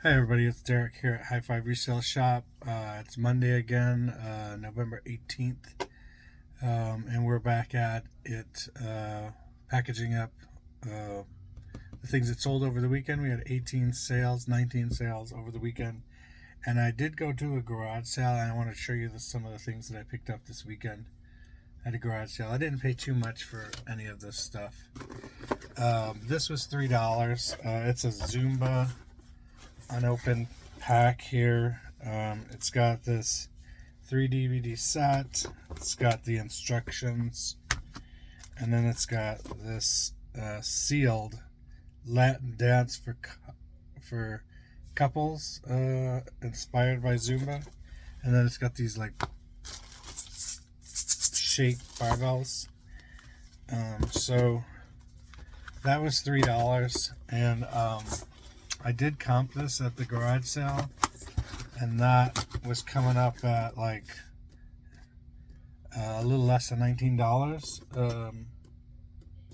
Hi everybody, it's Derek here at High Five Resale Shop. It's Monday again, November 18th, and we're back at it, packaging up the things that sold over the weekend. We had 18 sales, 19 sales over the weekend, and I did go to a garage sale, and I want to show you some of the things that I picked up this weekend at a garage sale. I didn't pay too much for any of this stuff. This was $3. It's a Zumba unopened pack here. It's got this 3 DVD set. It's got the instructions, and then it's got this sealed Latin dance for couples, inspired by Zumba. And then it's got these like shaped barbells. So that was $3, and I did comp this at the garage sale, and that was coming up at like a little less than $19,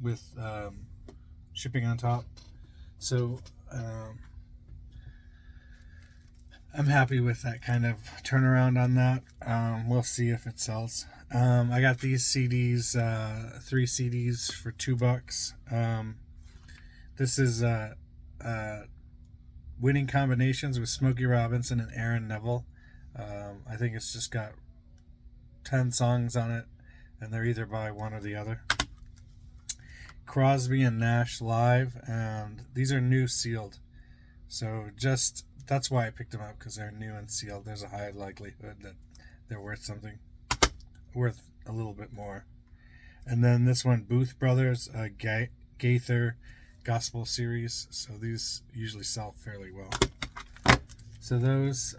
with shipping on top. So I'm happy with that kind of turnaround on that. We'll see if it sells. I got these CDs, 3 CDs for $2. This is Winning Combinations with Smokey Robinson and Aaron Neville. I think it's just got 10 songs on it, and they're either by one or the other. Crosby and Nash Live, and these are new sealed. So that's why I picked them up, because they're new and sealed. There's a high likelihood that they're worth something, worth a little bit more. And then this one, Booth Brothers, Gaither Gospel Series. So these usually sell fairly well. So those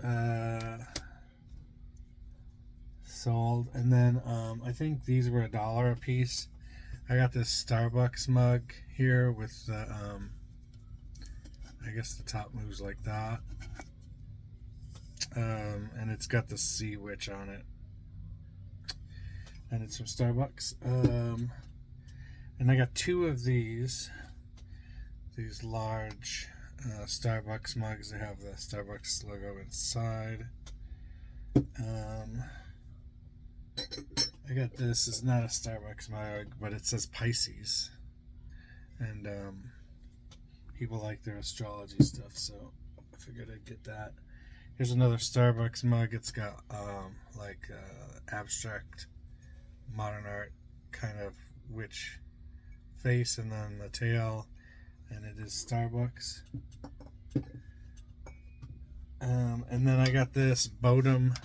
sold. And then I think these were $1 a piece. I got this Starbucks mug here with the I guess the top moves like that, and it's got the Sea Witch on it, and it's from Starbucks. And I got 2 of these large Starbucks mugs. They have the Starbucks logo inside. I got this. It's not a Starbucks mug, but it says Pisces, and people like their astrology stuff, so I figured I'd get that. Here's another Starbucks mug. It's got like abstract modern art kind of witch face, and then the tail, and it is Starbucks. And then I got this Bodum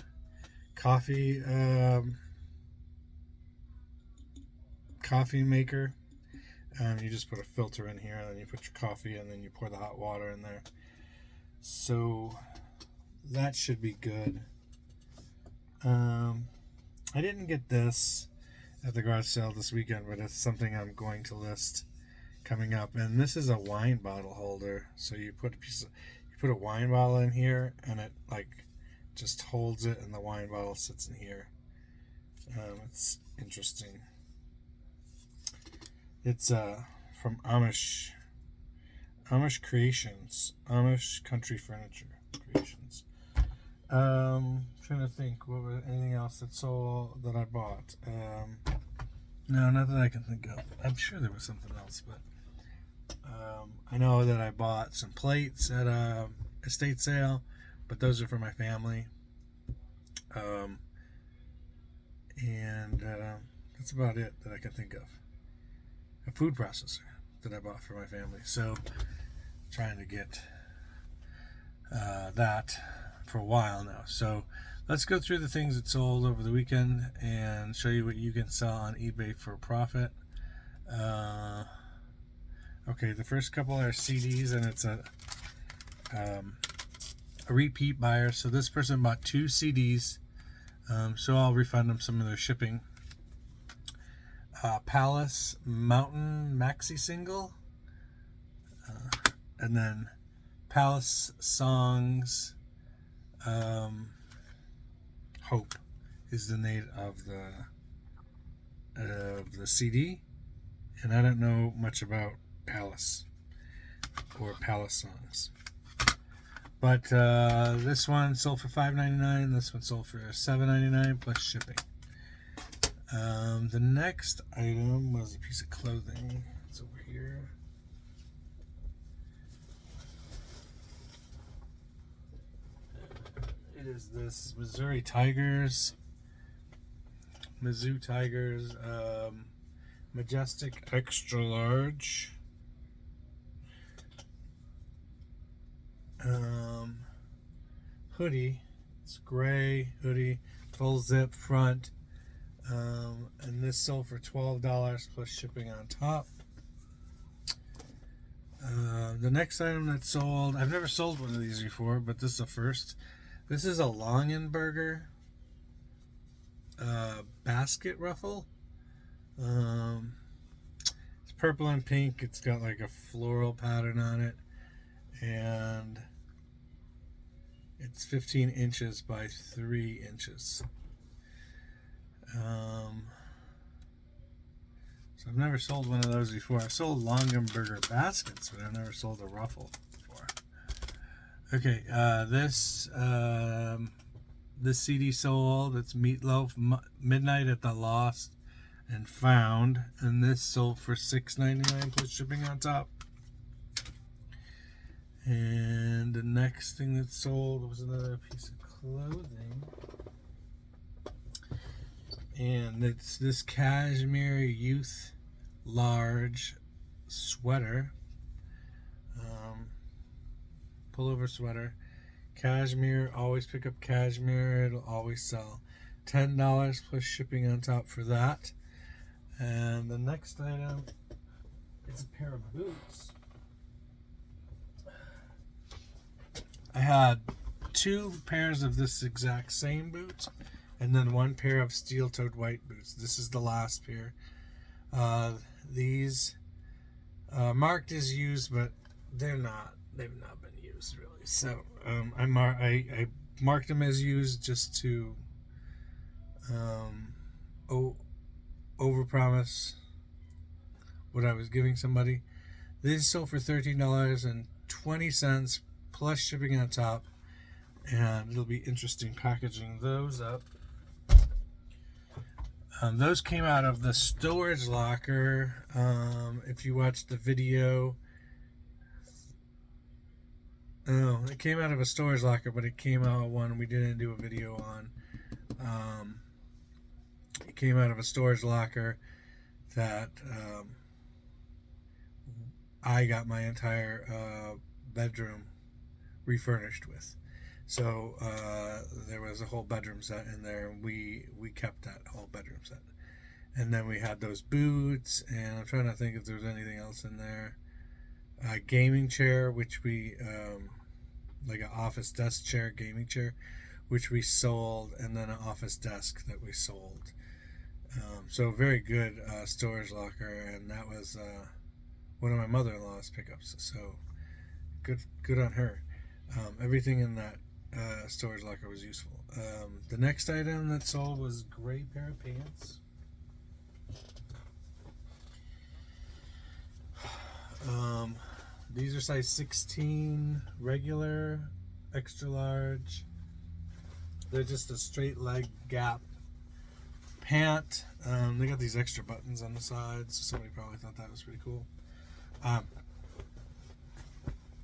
coffee maker. You just put a filter in here, and then you put your coffee, and then you pour the hot water in there. So that should be good. I didn't get this at the garage sale this weekend, but it's something I'm going to list coming up. And this is a wine bottle holder. So you put a wine bottle in here, and it like just holds it, and the wine bottle sits in here. It's interesting. It's from Amish Creations, Amish Country Furniture Creations. Trying to think, anything else that I bought? No, not that I can think of. I'm sure there was something else, but I know that I bought some plates at a estate sale, but those are for my family. And that's about it that I can think of. A food processor that I bought for my family. So trying to get that for a while now. So let's go through the things that sold over the weekend and show you what you can sell on eBay for a profit. Okay, the first couple are CDs, and it's a repeat buyer. So this person bought 2 CDs, so I'll refund them some of their shipping. Palace Mountain Maxi Single, and then Palace Songs, Hope is the name of the CD, and I don't know much about Palace or Palace Songs. But this one sold for $5.99. This one sold for $7.99 plus shipping. The next item was a piece of clothing. It's over here. It is this Mizzou Tigers, Majestic Extra Large. Hoodie. It's gray hoodie, full zip front. And this sold for $12 plus shipping on top. The next item that sold, I've never sold one of these before, but this is the first. This is a Longenberger basket ruffle. It's purple and pink. It's got like a floral pattern on it, and it's 15 inches by 3 inches. So I've never sold one of those before. I've sold Longenberger baskets, but I've never sold a ruffle before. Okay, this CD sold. It's Meatloaf, Midnight at the Lost and Found, and this sold for $6.99 plus shipping on top. And the next thing that sold was another piece of clothing, and it's this Cashmere Youth Large sweater, pullover sweater. Cashmere, always pick up cashmere, it'll always sell. $10 plus shipping on top for that. And the next item is a pair of boots. I had 2 pairs of this exact same boot, and then 1 pair of steel-toed white boots. This is the last pair. These marked as used, but they've not been used really. So I marked them as used just to overpromise what I was giving somebody. These sold for $13.20 plus shipping on top, and it'll be interesting packaging those up. Those came out of the storage locker. If you watched the video, it came out of a storage locker, but it came out of one we didn't do a video on. It came out of a storage locker that I got my entire bedroom refurnished with. So there was a whole bedroom set in there, and we kept that whole bedroom set. And then we had those boots, and I'm trying to think if there was anything else in there. A gaming chair, which we like an office desk chair, gaming chair, which we sold, and then an office desk that we sold. So very good storage locker, and that was one of my mother-in-law's pickups. So good on her. Everything in that storage locker was useful. The next item that sold was a gray pair of pants. These are size 16, regular, extra large. They're just a straight leg gap pant. They got these extra buttons on the sides, so somebody probably thought that was pretty cool.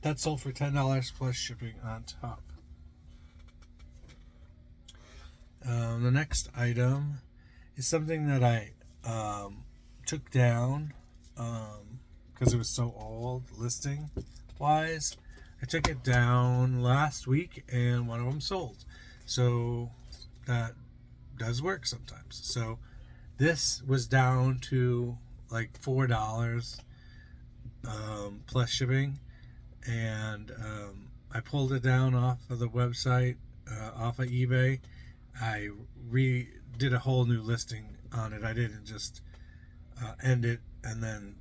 That sold for $10 plus shipping on top. The next item is something that I took down because it was so old listing wise. I took it down last week, and one of them sold. So that does work sometimes. So this was down to like $4 plus shipping, and I pulled it down off of the website, off of eBay. I did a whole new listing on it. I didn't just end it and then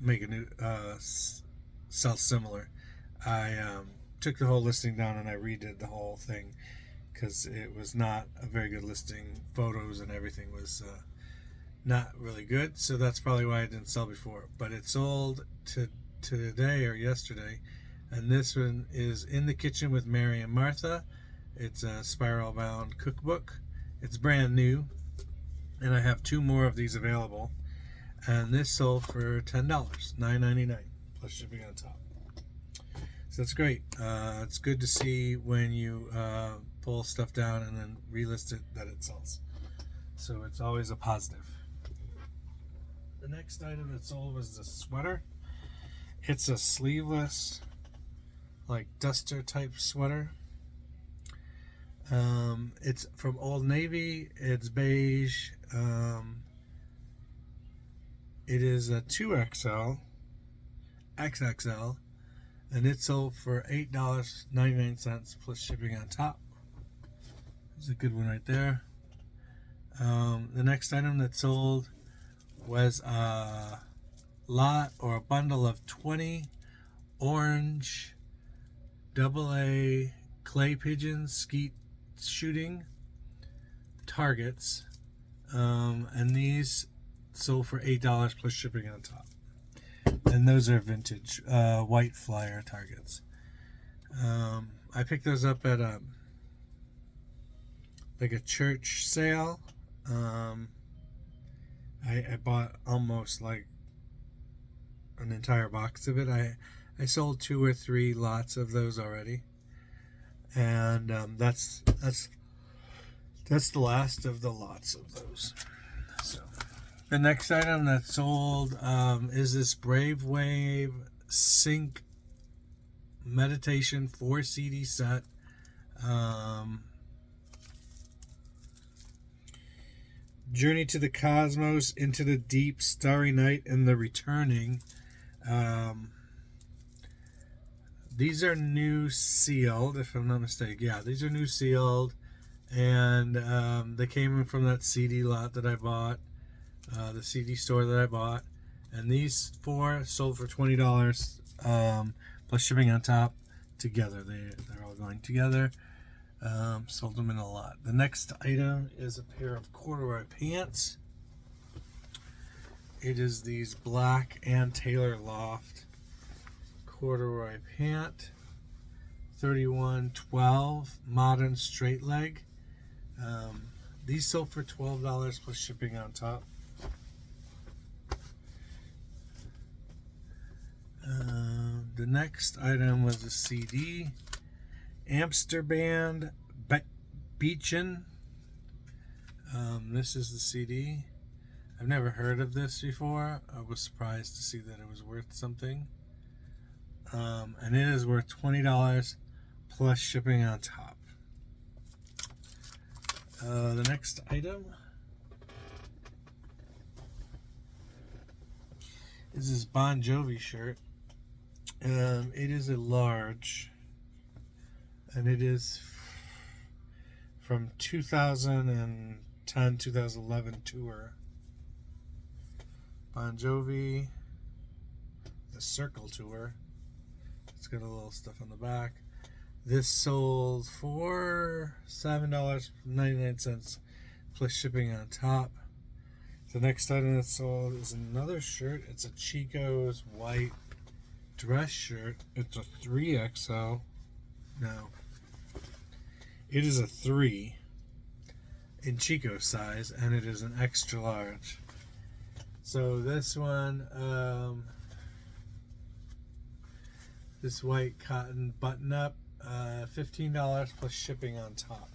make a new sell similar. I took the whole listing down and I redid the whole thing because it was not a very good listing. Photos and everything was not really good, so that's probably why it didn't sell before. But it sold today or yesterday And this one is In the Kitchen with Mary and Martha. It's a spiral bound cookbook. It's brand new, and I have 2 more of these available. And this sold for $10, $9.99 plus shipping on top. So that's great. It's good to see when you pull stuff down and then relist it that it sells. So it's always a positive. The next item that sold was the sweater. It's a sleeveless, like duster type sweater. It's from Old Navy. It's beige. It is a 2XL, XXL, and it sold for $8.99 plus shipping on top. It's a good one right there. The next item that sold was a lot or a bundle of 20 orange AA clay pigeons skeet shooting targets, and these sold for $8 plus shipping on top. And those are vintage white flyer targets. I picked those up at a church sale. I bought almost like an entire box of it. I sold 2 or 3 lots of those already, and that's the last of the lots of those. So the next item that sold is this Brave Wave Sync Meditation 4 CD set. Journey to the Cosmos, Into the Deep, Starry Night, and the Returning. These are new sealed, if I'm not mistaken. Yeah, these are new sealed, and they came in from that CD lot that I bought, the CD store that I bought, and these 4 sold for $20 plus shipping on top together. They're all going together. Sold them in a lot. The next item is a pair of corduroy pants. It is these black Ann Taylor Loft corduroy pant, 3112 modern straight leg. These sold for $12 plus shipping on top. The next item was a CD, Amsterdam Beechen. This is the CD. I've never heard of this before. I was surprised to see that it was worth something. And it is worth $20 plus shipping on top. The next item is this Bon Jovi shirt. It is a large, and it is from 2010-2011 tour. Bon Jovi, the Circle tour. It's got a little stuff on the back. This sold for $7.99 plus shipping on top. The next item that sold is another shirt. It's a Chico's white dress shirt. It's a 3XL. No. It is a 3 in Chico size, and it is an extra large. So this one, this white cotton button up, $15 plus shipping on top.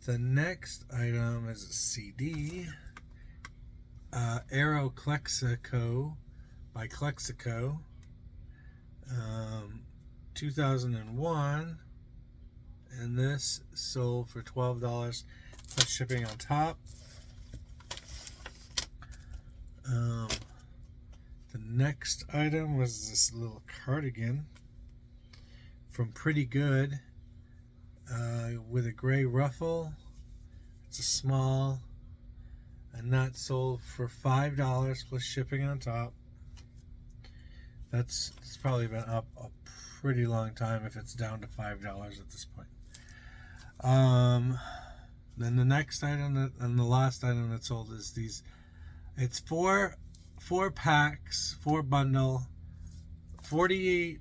The next item is a CD, Aero Clexico by Clexico, 2001, and this sold for $12 plus shipping on top. The next item was this little cardigan from Pretty Good, with a gray ruffle. It's a small, and that sold for $5 plus shipping on top. It's probably been up a pretty long time if it's down to $5 at this point. Then the next item and the last item that sold is these. It's 4 4 packs, 4 bundle, 48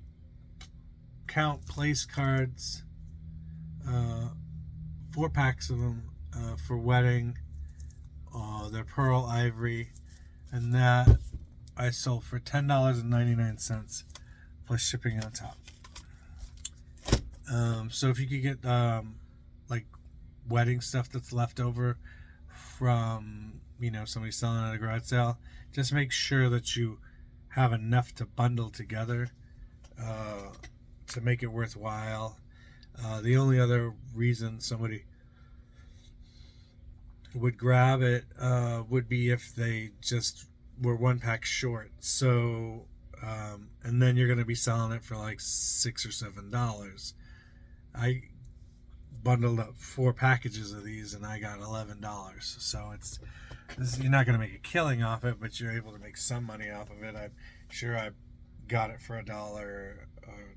count place cards, 4 packs of them for wedding. They're pearl ivory, and that I sold for $10.99 plus shipping on top. So if you could get like wedding stuff that's left over from somebody selling at a garage sale, just make sure that you have enough to bundle together to make it worthwhile. The only other reason somebody would grab it would be if they just were 1 pack short. So and then you're going to be selling it for like $6 or $7. I bundled up 4 packages of these and I got $11. So you're not going to make a killing off it, but you're able to make some money off of it. I'm sure I got it for $1 or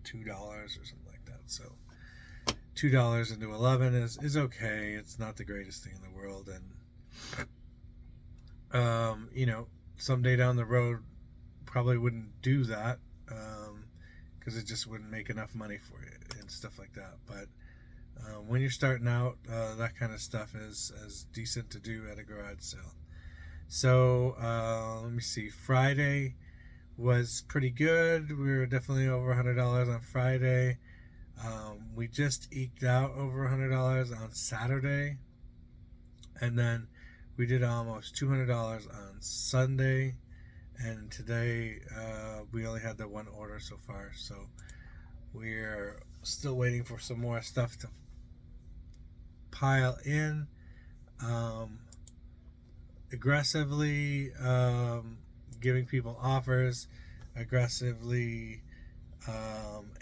$2 or something like that. So $2 into 11 is okay. It's not the greatest thing in the world, and someday down the road probably wouldn't do that because it just wouldn't make enough money for you and stuff like that. But when you're starting out, that kind of stuff is decent to do at a garage sale. So let me see. Friday was pretty good. We were definitely over $100 on Friday. We just eked out over $100 on Saturday, and then we did almost $200 on Sunday, and today we only had the 1 order so far, so we're still waiting for some more stuff to pile in. Aggressively giving people offers, aggressively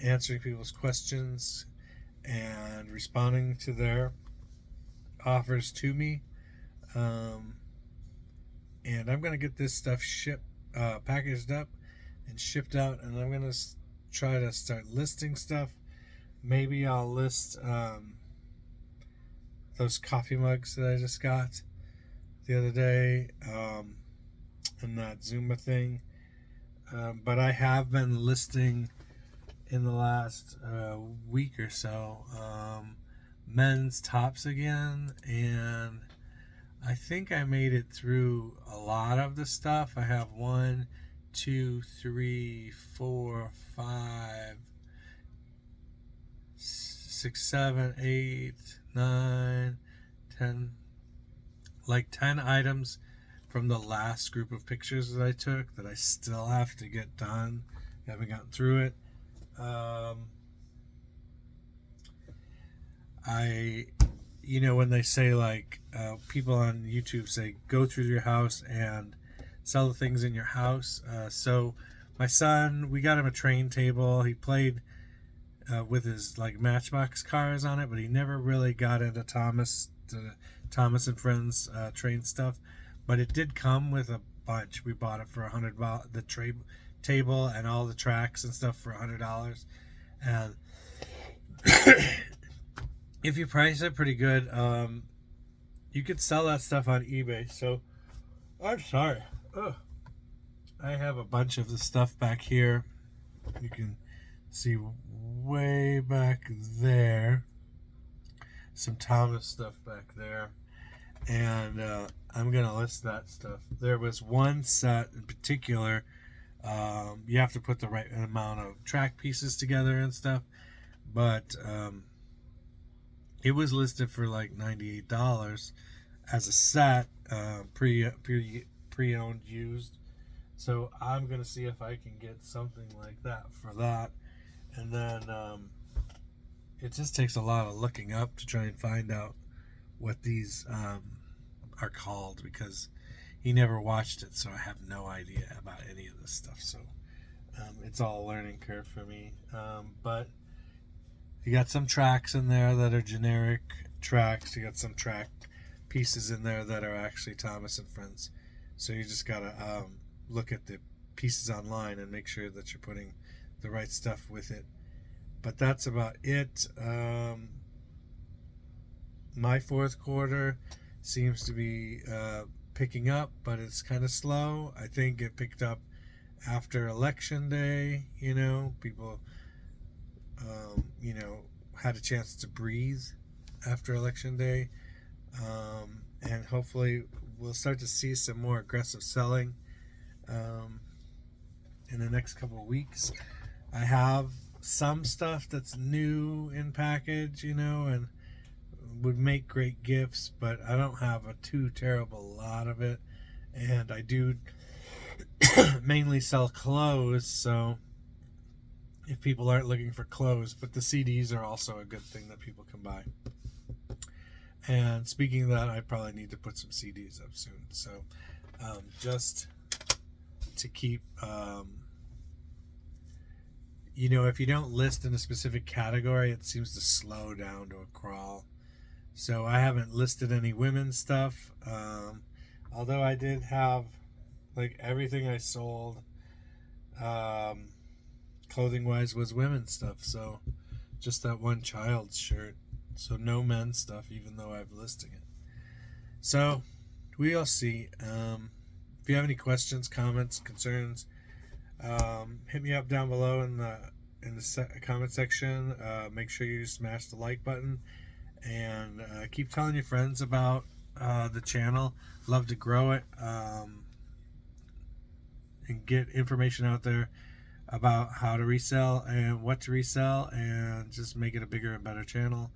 answering people's questions and responding to their offers to me, and I'm gonna get this stuff packaged up and shipped out, and I'm gonna try to start listing stuff. Maybe I'll list those coffee mugs that I just got the other day, and that Zumba thing, but I have been listing in the last week or so men's tops again, and I think I made it through a lot of the stuff. I have 1, 2, 3, 4, 5, 6, 7, 8, 9, 10, like 10 items from the last group of pictures that I took that I still have to get done. I haven't gotten through it. When they say like people on YouTube say go through your house and sell the things in your house. So my son, we got him a train table. He played with his like Matchbox cars on it, but he never really got into Thomas and Friends train stuff. But it did come with a bunch. We bought it for $100. The table and all the tracks and stuff for $100. And if you price it pretty good, you could sell that stuff on eBay. So I'm sorry. Ugh. I have a bunch of the stuff back here. You can see way back there. Some Thomas stuff back there. And I'm going to list that stuff. There was one set in particular. You have to put the right amount of track pieces together and stuff. But it was listed for like $98 as a set, pre-owned used. So I'm going to see if I can get something like that for that. And then it just takes a lot of looking up to try and find out what these are called, because he never watched it, so I have no idea about any of this stuff. So it's all a learning curve for me. But you got some tracks in there that are generic tracks. You got some track pieces in there that are actually Thomas and Friends. So you just gotta look at the pieces online and make sure that you're putting the right stuff with it. But that's about it. My fourth quarter seems to be picking up, but it's kind of slow. I think it picked up after Election Day. People, had a chance to breathe after Election Day. And hopefully we'll start to see some more aggressive selling in the next couple of weeks. I have some stuff that's new in package, and would make great gifts, but I don't have a too terrible lot of it. And I do mainly sell clothes, so if people aren't looking for clothes, but the CDs are also a good thing that people can buy. And speaking of that, I probably need to put some CDs up soon. So just to keep, if you don't list in a specific category, it seems to slow down to a crawl. So I haven't listed any women's stuff. Although I did have, everything I sold, clothing-wise, was women's stuff. So just that one child's shirt. So no men's stuff, even though I'm listing it. So we'll see. If you have any questions, comments, concerns, hit me up down below in the comment section. Make sure you smash the like button, and keep telling your friends about the channel. Love to grow it, and get information out there about how to resell and what to resell, and just make it a bigger and better channel.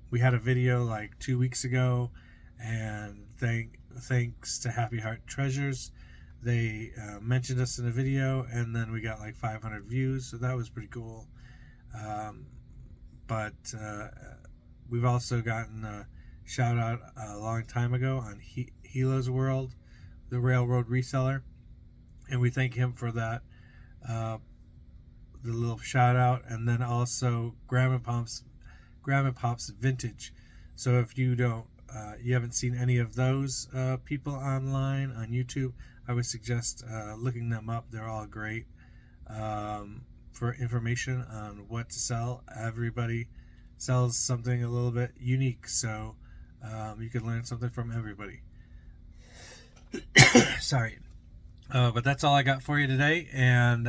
We had a video 2 weeks ago, and thanks to Happy Heart Treasures, they mentioned us in a video, and then we got 500 views, so that was pretty cool. But we've also gotten a shout out a long time ago on Hila's World, the railroad reseller, and we thank him for that, the little shout out. And then also Grandma Pop's Vintage. So if you haven't seen any of those people online on YouTube, I would suggest looking them up. They're all great for information on what to sell. Everybody sells something a little bit unique, so you can learn something from everybody. Sorry. But that's all I got for you today, and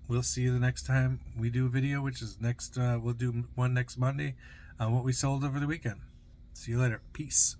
we'll see you the next time we do a video, which is next. We'll do one next Monday on what we sold over the weekend. See you later. Peace.